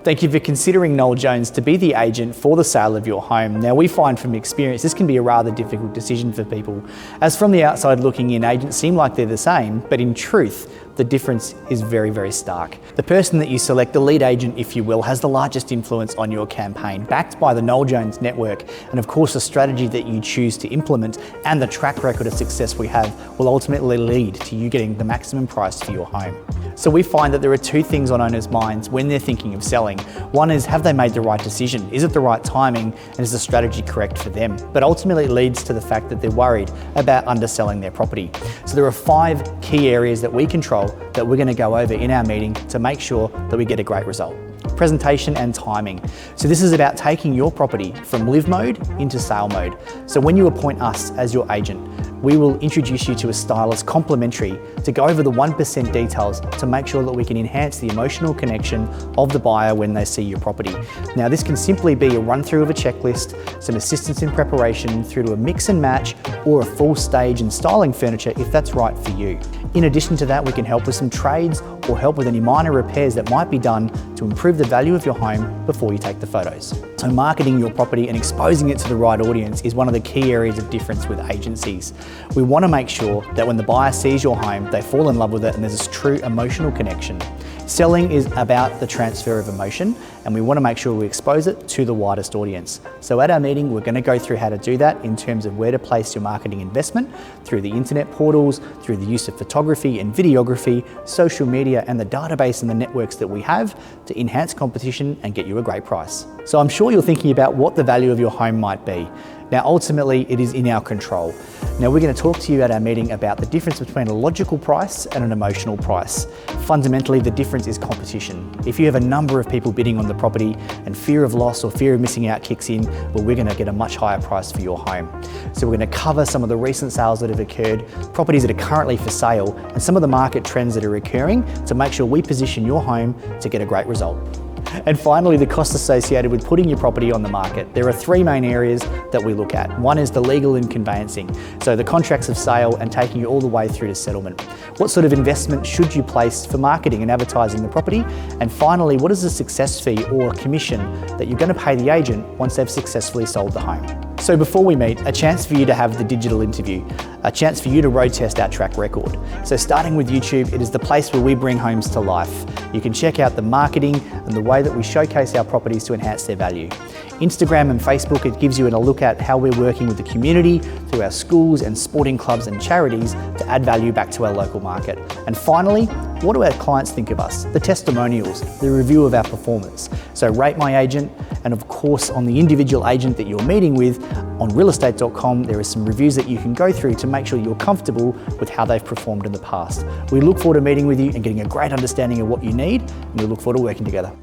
Thank you for considering Noel Jones to be the agent for the sale of your home. Now, we find from experience this can be a rather difficult decision for people. As from the outside looking in, agents seem like they're the same, but in truth, the difference is very, very stark. The person that you select, the lead agent, if you will, has the largest influence on your campaign, backed by the Noel Jones network. And of course, the strategy that you choose to implement and the track record of success we have will ultimately lead to you getting the maximum price for your home. So we find that there are two things on owners' minds when they're thinking of selling. One is, have they made the right decision? Is it the right timing? And is the strategy correct for them? But ultimately it leads to the fact that they're worried about underselling their property. So there are 5 key areas that we control that we're going to go over in our meeting to make sure that we get a great result. Presentation and timing. So this is about taking your property from live mode into sale mode. So when you appoint us as your agent, we will introduce you to a stylist complimentary to go over the 1% details to make sure that we can enhance the emotional connection of the buyer when they see your property. Now, this can simply be a run through of a checklist, some assistance in preparation through to a mix and match or a full stage and styling furniture if that's right for you. In addition to that, we can help with some trades or help with any minor repairs that might be done to improve the value of your home before you take the photos. So marketing your property and exposing it to the right audience is one of the key areas of difference with agencies. We want to make sure that when the buyer sees your home, they fall in love with it and there's a true emotional connection. Selling is about the transfer of emotion, and we want to make sure we expose it to the widest audience. So at our meeting, we're going to go through how to do that in terms of where to place your marketing investment through the internet portals, through the use of photography and videography, social media, and the database and the networks that we have to enhance competition and get you a great price. So I'm sure you're thinking about what the value of your home might be. Now, ultimately, it is in our control. Now, we're going to talk to you at our meeting about the difference between a logical price and an emotional price. Fundamentally, the difference is competition. If you have a number of people bidding on the property and fear of loss or fear of missing out kicks in, well, we're going to get a much higher price for your home. So we're going to cover some of the recent sales that have occurred, properties that are currently for sale, and some of the market trends that are occurring to make sure we position your home to get a great result. And finally, the costs associated with putting your property on the market. There are 3 main areas that we look at. One is the legal and conveyancing, so the contracts of sale and taking you all the way through to settlement. What sort of investment should you place for marketing and advertising the property? And finally, what is the success fee or commission that you're going to pay the agent once they've successfully sold the home? So before we meet, a chance for you to have the digital interview, a chance for you to road test our track record. So starting with YouTube, it is the place where we bring homes to life. You can check out the marketing and the way that we showcase our properties to enhance their value. Instagram and Facebook, it gives you a look at how we're working with the community through our schools and sporting clubs and charities to add value back to our local market. And finally, what do our clients think of us? The testimonials, the review of our performance. So rate my agent, and of course on the individual agent that you're meeting with, on realestate.com there are some reviews that you can go through to make sure you're comfortable with how they've performed in the past. We look forward to meeting with you and getting a great understanding of what you need, and we look forward to working together.